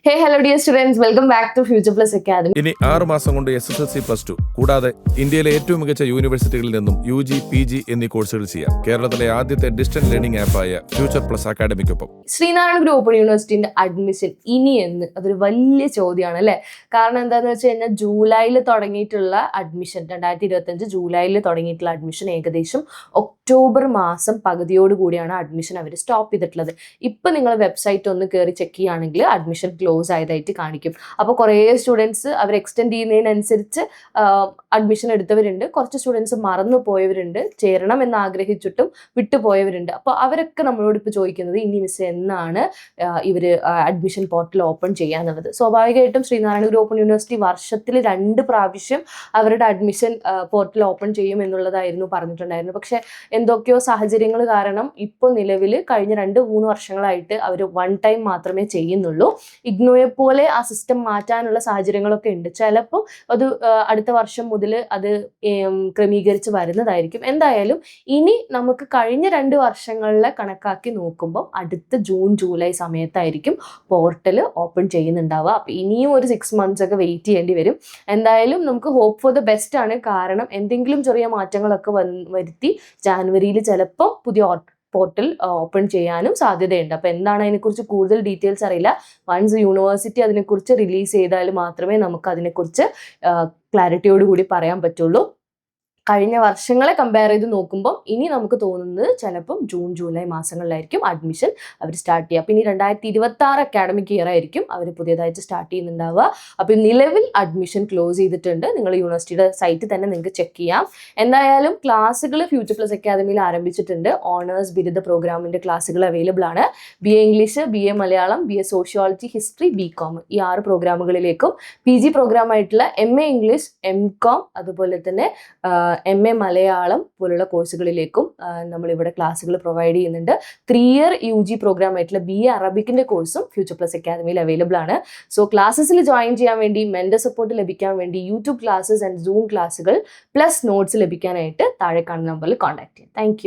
Hey, hello dear students. Welcome back to Future Plus Academy. ഇനി 6 മാസം കൊണ്ട് SSLC +2 കൂടാതെ ഇന്ത്യയിലെ ഏറ്റവും മികച്ച യൂണിവേഴ്സിറ്റികളിൽ നിന്നും UG, PG എന്നീ കോഴ്സുകൾ ചെയ്യാം. കേരളത്തിലെ ആദ്യത്തെ ഡിസ്റ്റൻസ് ലേണിംഗ് ആപ്പായ ഫ്യൂച്ചർ പ്ലസ് അക്കാഡമിക്കൊപ്പം ശ്രീനാരായണ ഗുരു ഓപ്പൺ യൂണിവേഴ്സിറ്റിന്റെ അഡ്മിഷൻ ഇനി എന്ന് അതൊരു വലിയ ചോദ്യമാണ് അല്ലേ? കാരണം എന്താണെന്ന് വെച്ച് കഴിഞ്ഞാൽ ജൂലൈയിൽ തുടങ്ങിയിട്ടുള്ള അഡ്മിഷൻ 2025 ജൂലൈയിൽ തുടങ്ങിയിട്ടുള്ള അഡ്മിഷൻ ഏകദേശം ഒക്ടോബർ മാസം പകുതിയോട് കൂടിയാണ് അഡ്മിഷൻ അവർ സ്റ്റോപ്പ് ചെയ്തിട്ടുള്ളത്. ഇപ്പം നിങ്ങൾ വെബ്സൈറ്റ് ഒന്ന് കയറി ചെക്ക് ചെയ്യുകയാണെങ്കിൽ അഡ്മിഷൻ ക്ലോസ് ആയതായിട്ട് കാണിക്കും. അപ്പോൾ കുറേ സ്റ്റുഡൻസ് അവർ എക്സ്റ്റെൻഡ് ചെയ്യുന്നതിനനുസരിച്ച് അഡ്മിഷൻ എടുത്തവരുണ്ട്, കുറച്ച് സ്റ്റുഡൻസ് മറന്നു പോയവരുണ്ട്, ചേരണം എന്ന് ആഗ്രഹിച്ചിട്ടും വിട്ടുപോയവരുണ്ട്. അപ്പോൾ അവരൊക്കെ നമ്മളോട് ഇപ്പോൾ ചോദിക്കുന്നത് ഇനി മിസ് എന്നാണ് ഇവർ അഡ്മിഷൻ പോർട്ടൽ ഓപ്പൺ ചെയ്യാന്നുള്ളത്. സ്വാഭാവികമായിട്ടും ശ്രീനാരായണ ഗുരു ഓപ്പൺ യൂണിവേഴ്സിറ്റി വർഷത്തിൽ 2 പ്രാവശ്യം അവരുടെ അഡ്മിഷൻ പോർട്ടൽ ഓപ്പൺ ചെയ്യും എന്നുള്ളതായിരുന്നു പറഞ്ഞിട്ടുണ്ടായിരുന്നു. പക്ഷേ എന്തൊക്കെയോ സാഹചര്യങ്ങൾ കാരണം ഇപ്പോൾ നിലവിൽ കഴിഞ്ഞ 2-3 വർഷങ്ങളായിട്ട് അവർ 1 ടൈം മാത്രമേ ചെയ്യുന്നുള്ളൂ. ഇഗ്നോയെ പോലെ ആ സിസ്റ്റം മാറ്റാനുള്ള സാഹചര്യങ്ങളൊക്കെ ഉണ്ട്. ചിലപ്പോൾ അത് അടുത്ത വർഷം മുതൽ അത് ക്രമീകരിച്ച് വരുന്നതായിരിക്കും. എന്തായാലും ഇനി നമുക്ക് കഴിഞ്ഞ 2 വർഷങ്ങളിലെ കണക്കാക്കി നോക്കുമ്പോൾ അടുത്ത ജൂൺ ജൂലൈ സമയത്തായിരിക്കും പോർട്ടൽ ഓപ്പൺ ചെയ്യുന്നുണ്ടാവുക. അപ്പോൾ ഇനിയും ഒരു 6 months ഒക്കെ വെയിറ്റ് ചെയ്യേണ്ടി വരും. എന്തായാലും നമുക്ക് ഹോപ്പ് ഫോർ ദ ബെസ്റ്റ് ആണ്. കാരണം എന്തെങ്കിലും ചെറിയ മാറ്റങ്ങളൊക്കെ വരുത്തി ജാനുവരിയിൽ ചിലപ്പോൾ പുതിയ പോർട്ടൽ ഓപ്പൺ ചെയ്യാനും സാധ്യതയുണ്ട്. അപ്പോൾ എന്താണ് അതിനെക്കുറിച്ച് കൂടുതൽ ഡീറ്റെയിൽസ് അറിയില്ല. വൺസ് യൂണിവേഴ്സിറ്റി അതിനെക്കുറിച്ച് റിലീസ് ചെയ്താൽ മാത്രമേ നമുക്ക് അതിനെക്കുറിച്ച് ക്ലാരിറ്റിയോടുകൂടി പറയാൻ പറ്റുള്ളൂ. കഴിഞ്ഞ വർഷങ്ങളെ കമ്പയർ ചെയ്ത് നോക്കുമ്പോൾ ഇനി നമുക്ക് തോന്നുന്നത് ചിലപ്പം ജൂൺ ജൂലൈ മാസങ്ങളിലായിരിക്കും അഡ്മിഷൻ അവർ സ്റ്റാർട്ട് ചെയ്യുക. അപ്പോൾ ഇനി 2026 അക്കാഡമിക് ഇയർ ആയിരിക്കും അവർ പുതിയതായിട്ട് സ്റ്റാർട്ട് ചെയ്യുന്നുണ്ടാവുക. അപ്പോൾ നിലവിൽ അഡ്മിഷൻ ക്ലോസ് ചെയ്തിട്ടുണ്ട്. നിങ്ങൾ യൂണിവേഴ്സിറ്റിയുടെ സൈറ്റിൽ തന്നെ നിങ്ങൾക്ക് ചെക്ക് ചെയ്യാം. എന്തായാലും ക്ലാസ്സുകൾ ഫ്യൂച്ചർ പ്ലസ് അക്കാദമിയിൽ ആരംഭിച്ചിട്ടുണ്ട്. ഓണേഴ്സ് ബിരുദ പ്രോഗ്രാമിൻ്റെ ക്ലാസ്സുകൾ അവൈലബിൾ ആണ്. BA English, BA Malayalam, BA sociology, history, BCom ഈ 6 പ്രോഗ്രാമുകളിലേക്കും PG പ്രോഗ്രാമായിട്ടുള്ള MA ഇംഗ്ലീഷ്, MCom അതുപോലെ തന്നെ MA മലയാളം പോലുള്ള കോഴ്സുകളിലേക്കും നമ്മളിവിടെ ക്ലാസ്സുകൾ പ്രൊവൈഡ് ചെയ്യുന്നുണ്ട്. 3 year UG പ്രോഗ്രാം ആയിട്ടുള്ള BA അറബിക്കിൻ്റെ കോഴ്സും ഫ്യൂച്ചർ പ്ലസ് അക്കാദമിയിൽ അവൈലബിൾ ആണ്. സോ ക്ലാസ്സസിൽ ജോയിൻ ചെയ്യാൻ വേണ്ടി, മെൻറ്റർ സപ്പോർട്ട് ലഭിക്കാൻ വേണ്ടി യൂട്യൂബ് ക്ലാസ്സസ് ആൻഡ് സൂം ക്ലാസ്സുകൾ പ്ലസ് നോട്ട്സ് ലഭിക്കാനായിട്ട് താഴെ കാണുന്ന നമ്പറിൽ കോൺടാക്ട് ചെയ്യാം. താങ്ക്